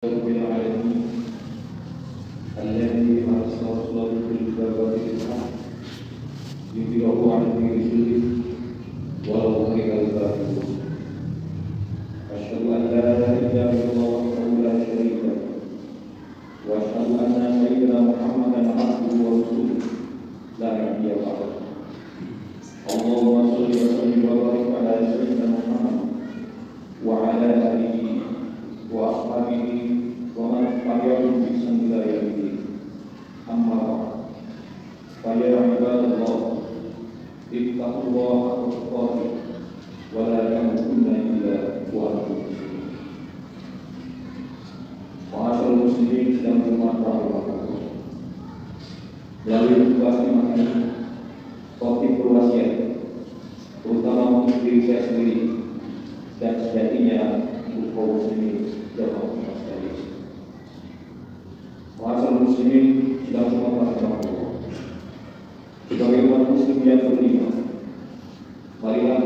رب العالمين الذي أرسل رسوله بالهدى ودين الحق ليظهره على الدين كله ولو كره الكافرون. أشهد أن لا إله إلا الله وحده لا شريك له وأشهد أن سيدنا محمدا عبده ورسوله لا نبي بعده. اللهم صل وسلم وبارك على سيدنا محمد وعلى آله وأصحابه ومن تبعهم بإحسان إلى يوم الدين. أما بعد فيا عباد الله اتقوا الله حق تقاته ولا تموتن إلا وأنتم مسلمون. Ma'asyiral muslimin dan bermanfaat. Melalui tugas ini topik berwasiat terutama untuk diri saya sendiri dan sejatinya untuk kaum muslimin dan kaum sekalian. Ma'asyiral muslimin dan bermanfaat. Sebagai umat muslim yang beriman, marilah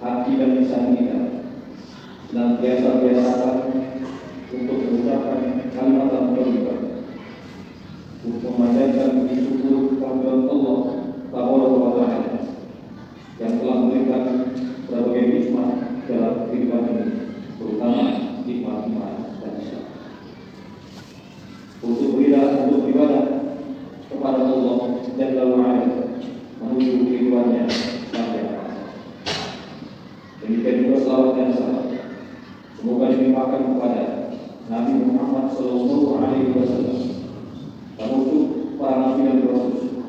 hati dan lisan kita senantiasa biasakan untuk mengucapkan kalimat tauhid, untuk memanjatkan puji syukur kepada Allah Taala yang telah memberikan berbagai nikmat dalam kehidupan ini, terutama nikmat iman dan Islam. Untuk beribadah kepada Allah Jalla wa'ala menuju kehidupannya sampai akhir. Demikian juga salawat dan salam semoga dilimpahkan kepada Nabi Muhammad SAW, penutup para nabi dan rasul,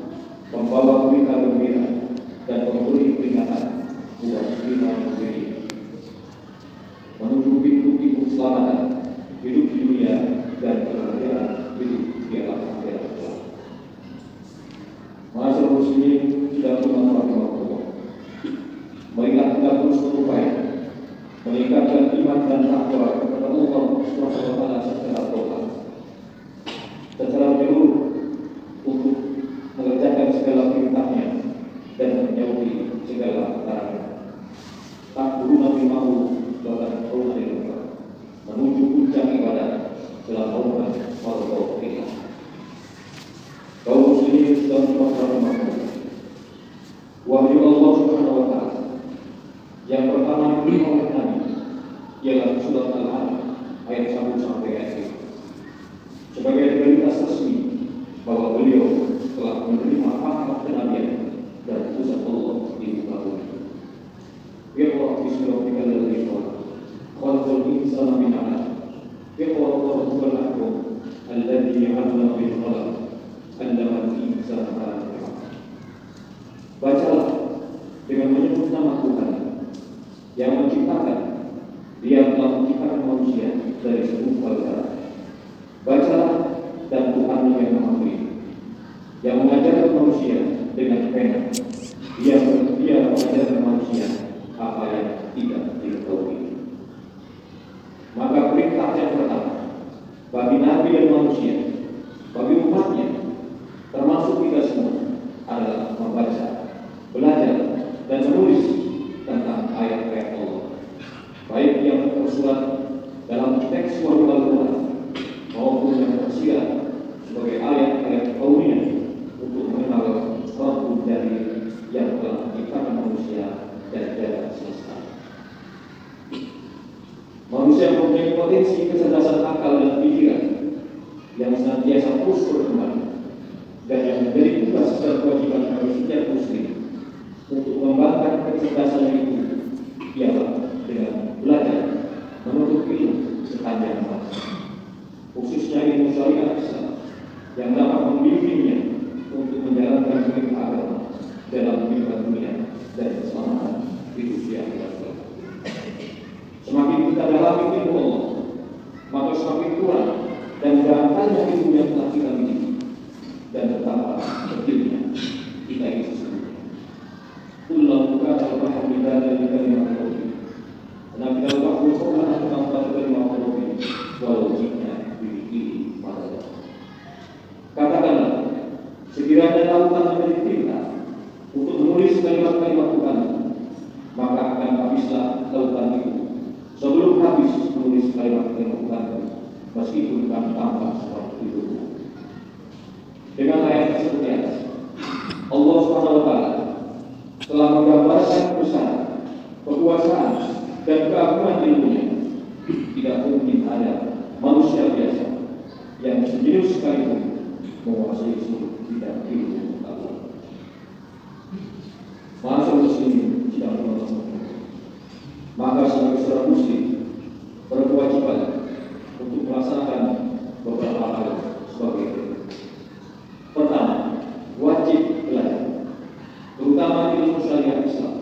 pembawa berita gembira dan pemberi peringatan buat kita sendiri, menuju pintu-pintu keselamatan hidup di dunia dan kebahagiaan hidup di alam akhirat. Ma'asyiral muslimin dan bermanfaat. Marilah kita terus berupaya meningkatkan iman dan takwa kepada Allah Subhanahu wa taala secara total, secara menyeluruh, untuk mengerjakan segala perintahnya dan menjauhi segala larangan. Takbiruna bil ma'ruf wa tanhauna 'anil munkar, menuju puncak ibadah dalam taubat wal tauhid. Kaum muslimin dan bermanfaat. Wahyu Allah Subhanahu wa taala yang pertama diberi oleh Nabi ialah surat Al-Alaq ayat 1 sampai ayat 5 sebagai veritas resmi bahwa beliau telah menerima pangkat kenabian dan utusan Allah di muka bumi. Iqra bismi rabbikal ladzi khalaqal insana min 'alaq. Iqra wa rabbukal akram alladzi 'allama bil qalam 'allamal insana ma lam ya'lam. Bacalah dengan menyebut nama Tuhan yang menciptakan. Dia telah menciptakan manusia dari segumpal darah. Bacalah dan Tuhan yang Maha Mulia yang mengajarkan manusia dengan pena. Dia mengajarkan manusia apa yang tidak diketahui. Maka perintah yang pertama bagi Nabi dan manusia, bagi umatnya, termasuk kita semua, adalah membaca, belajar, dan menulis tentang ayat-ayat Allah, baik yang tersurat dalam teks wahyu Al-Quran maupun yang tersirat sebagai ayat-ayat kauniyah untuk mengenal Rabbul Jalil yang telah menciptakan manusia dan jagat semesta. Manusia mempunyai potensi kecerdasan akal dan pikiran yang senantiasa terus berkembang, dan yang menjadi tugas dan kewajiban bagi setiap muslim untuk mengembangkan kecerdasan itu ialah dengan belajar menuntut ilmu sepanjang masa, khususnya ilmu syariat Islam yang dapat membimbingnya untuk menjalankan perintah agama dalam kehidupan dunia dan keselamatan hidup di akhirat. Semakin kita dalami ilmu Allah, maka semakin kurang dan berantainya ilmu yang telah kita miliki, dan betapa kecilnya kita ini sesungguhnya. Kullu kana al-bahru midadan li kalimati rabbih. Nabi al-bahru qawlan tanfadu kalimatu rabbih walau ji'na bihi madada. Katakanlah, sekiranya lautan menjadi tinta untuk menulis kalimat-kalimat Tuhan, maka akan habislah lautan itu sebelum habis menulis kalimat-kalimat Tuhan meskipun kami tampak seperti itu. Dengan ayat tersebut di atas, Allah SWT telah menggambarkan besar kekuasaan dan keagungan ilmunya. Tidak mungkin ada manusia biasa yang sejenius sekalipun menguasai seluruh bidang ilmu Allah. Masa muslim tidak menonton, maka sebagai seorang muslim berkewajiban untuk melaksanakan beberapa hal sebagai berikut. Pertama, wajib belajar, terutama ilmu syariat Islam,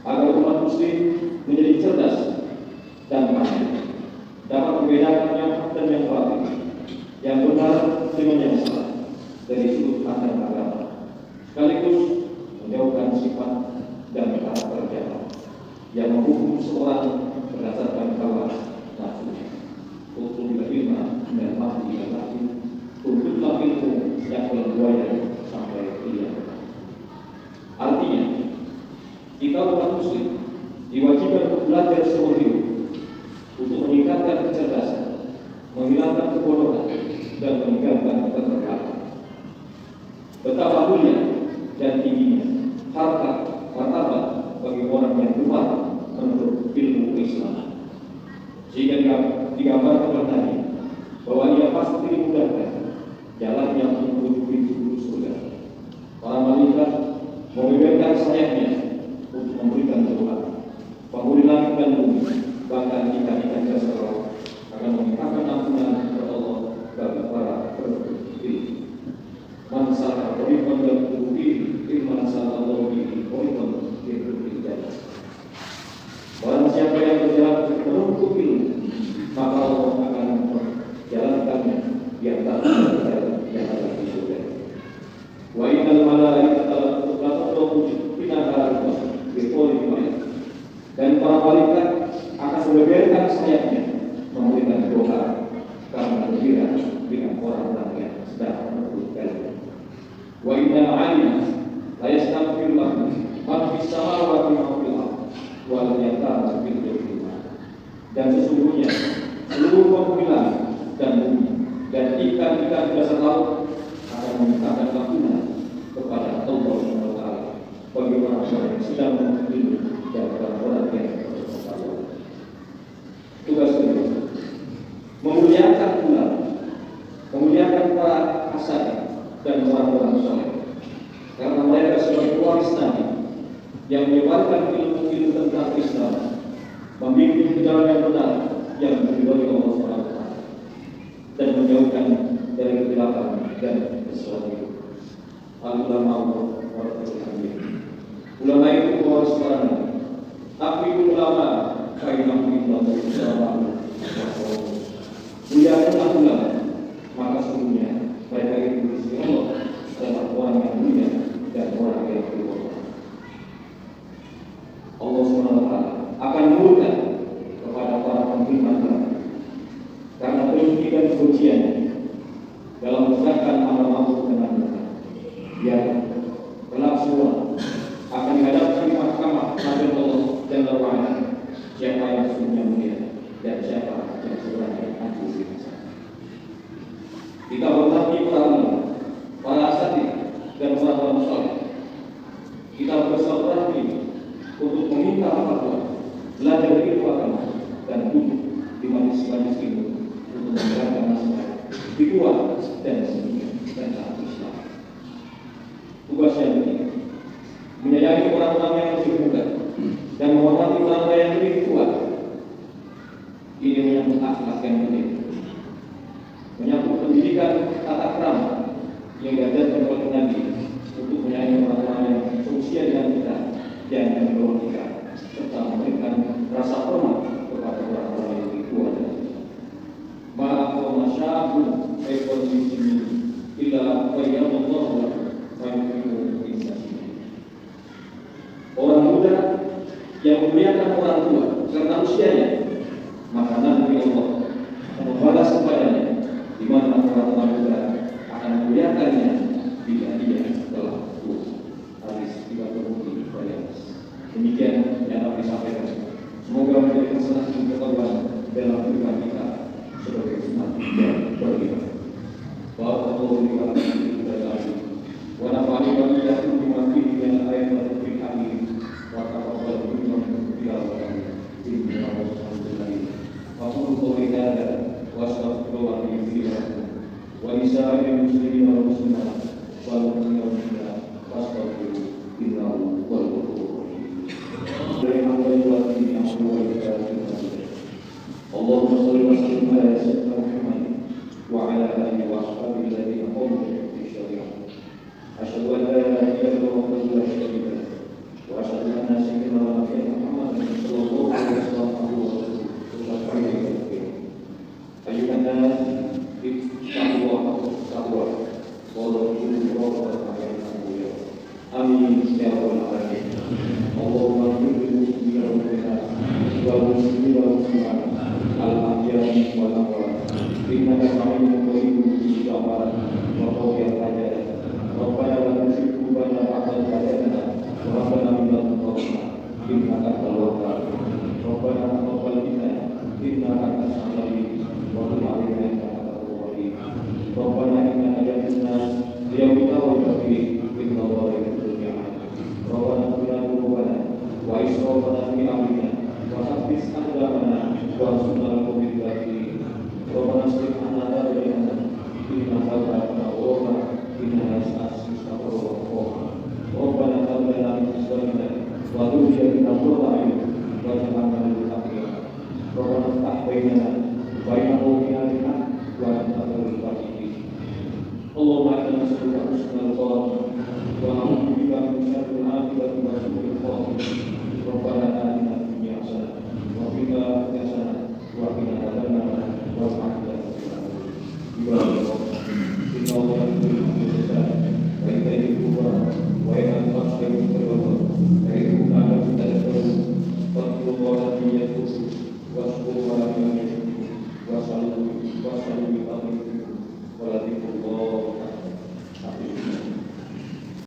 agar umat muslim menjadi cerdas dan pandai, dapat membedakan yang hak dan yang batil, yang benar dengan yang salah dari sudut pandang agama, sekaligus menjauhkan sifat dan karakter jahat yang menghukum seorang berdasarkan hawa nafsunya. Untuk ilmu dan mati dan mati, tuntutlah ilmu yang berbuaya sampai dia. Artinya, kita umat muslim diwajibkan untuk belajar seumur hidup untuk meningkatkan kecerdasan, menghilangkan kebodohan, dan meningkatkan keterkaitan. Betapa mulia dan tingginya harkat martabat bagi orang yang kuat menurut ilmu Islam, sehingga digambarkan tadi bahwa ia pasti dimudahkan jalannya menuju pintu surga. Para malaikat membebaskan sayapnya untuk memberikan doa. Penghuni langit dan bumi, bahkan ikan-ikan dasar akan memintakan ampunan kepada Allah bagi para penuntut ilmu. Man salaka tariqan yabtaghi fihi ilman sallallahu bihi tariqan fil jannah. Barang siapa yang berjalan menuntut ilmu, maka Allah akan menjalankannya di antara jalan yang ada di surga. Wa innal malaikata la tad'u bina dan para malaikat akan membeberkan sayapnya memberikan doa karena gembira dengan orang-orang yang sedang menuntut ilmu. Wa inna 'alina la yastaghfir lahu man fis samawati wa fil ardh wal yatama bil ghaibi. Dan sesungguhnya seluruh penghuni langit dan bumi dan ikan-ikan di dasar laut akan memintakan ampunan kepada Allah SWT bagi orang-orang yang sedang menuntut ilmu dan orang-orang yang bertakwa. Tugas kedua, memuliakan ulama, memuliakan para asatidz dan orang-orang saleh, karena mereka sebagai pewaris Nabi yang menyebarkan ilmu-ilmu tentang Islam, membimbing ke jalan yang benar yang diridhoi Allah SWT dan menjauhkan dari kegelapan dan kesalahan. Al-ulama ulama itu pewaris para nabi. Tapi ulama kainam ilmu ulama muliakanlah ulama, maka sesungguhnya mereka itu di sisi Allah adalah orang yang mulia dan orang yang berdoa. Allah SWT akan murka kepada para penerima agama karena benci dan kebenciannya dalam menegakkan amal ma'ruf dengan munkar. Biar kelak semua akan dihadapkan di mahkamah hadapan Allah dan berwa'ala siapa yang sesungguhnya mulia dan siapa yang sebenarnya anti binasa. Kita berbakti para ulama, para asatidz dan orang-orang saleh. Kita bersilaturahmi untuk meminta fatwa, belajar ilmu agama dan duduk di majelis-majelis ilmu untuk menjalankan nasihat, dikuat dan semuanya dan taat Islam. Tugas yang ketiga, menyayangi orang-orang yang lebih muda dan menghormati orang-orang yang lebih tua. Ini menyangkut akhlak yang penting, menyangkut pendidikan tata krama yang diajarkan oleh Nabi untuk menyayangi orang-orang yang seusia dengan kita dan yang membawa kita, serta memberikan rasa hormat kepada orang-orang yang lebih tua dan kita. Maka masyarakat ekonomi ini illa qayyadallahu orang muda yang memuliakan orang tua karena usianya, maka nanti Allah akan membalas kepadanya di mana orang muda akan memuliakannya bila dia telah tua. Hadis 30 ayat. Demikian yang dapat disampaikan. Semoga menjadi kesenangan dan ketahuan dalam kehidupan kita sebagai umat dan beriman. Barakallahu li wa lakum fil Qur'an wa nafa'ani wa iyyakum bima fihi min al-ayati fil hakim wa taqabbal minna tilawatan innahu samiyun alim. Aqulu qawli hadza wa astaghfirullah li wa lakum wa li sa'iril muslimin wal muslimat wal mu'minina wal mu'minat wastaghfiru innahu huwal ghafurur rahim. Allahumma shalli wa sallim ala sayyidina Muhammad wa ala alihi wa ashabihi alladhina qamu bi syariah. Asyhadu an la ilaha illallah wa la syarika lahu wa asyhadu anna sayyidina wa nabiyana Muhammadan sallallahu alaihi wasallam ayyuhan nas ittaqullah taqwa wa la amin ya rabbal alamin. Allahumma ighfir li wa muslimin wal muslimat al-ahya'i wal amwat innaka sami'un qaribun mujibud da'wat wa qawiyul hajat. Rabbana la tuzigh qulubana ba'da idh hadaytana wa hab lana min ladunka rahmah innaka antal wahhab. Rabbana taqabbal minna innaka antas samiul alim wa tub 'alaina innaka antat tawwabur rahim. Rabbana innana ja'alna liyawmika wa yawmika inna Allaha yuhibbul mu'minin. Rabbana qul qulubana wa israfana fi amrina wa hafiz aqdamana wa ansurna al-qawmil kafirin. Rabbana aslih lana bainana innaka ta'lamu wa inna nastaghfiruka. Rabbana hab lana min azwajina wa dhurriyyatina qurrata a'yun waj'alna lil muttaqin. Rabbana iftah bainana wa baina qawmina bil haqq wa anta khairul fatihim. Allahumma inna nas'aluka husnal khatimah wa na'udzu bika min syarril 'aqibati wa su'il khatimah. Rabbana atina fid dunya hasanah wa fil akhirati hasanah wa qina adzabannar wa rahmatullahi wa barakatuh. Inna Allaha yuhibbul muhsinin wa yuhibbul fuqara wa yanha 'anil fahsya'i wa yuhibbu an tadhkuru fadhkurullaha fi yadhkurkum washkuruhu ala ma yashkurun wa sallu bi fadlihi wa la dhikrullahi